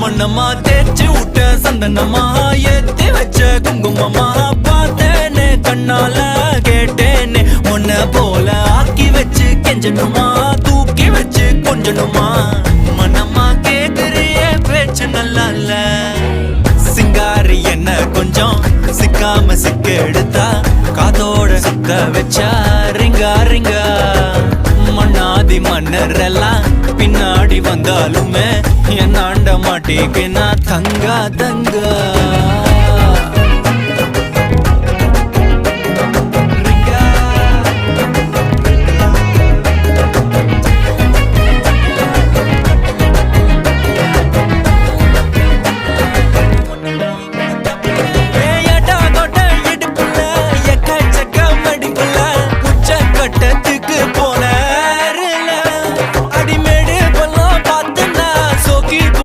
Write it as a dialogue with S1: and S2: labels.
S1: மண்ணம்மா தேய்ச்சி விட்ட சந்தனமா ஏத்தி வச்ச குங்குமமா பார்த்தேனே கண்ணால கேட்டேனே உன்ன போல ஆக்கி வச்சு கெஞ்சணுமா தூக்கி வச்சு கொஞ்சணுமா மனமா கேக்குறிய பேச்சு நல்லா இல்ல சிங்காரி என்ன கொஞ்சம் சிக்காம சிக்க எடுத்தா காதோட சுத்த வச்சா ரிங்கா ரிங்கா மண்ணாதி மன்னர் எல்லாம் பின்னாடி வந்தாலுமே என் ஆண்ட மாட்டேக்கு நான் தங்கா தங்கா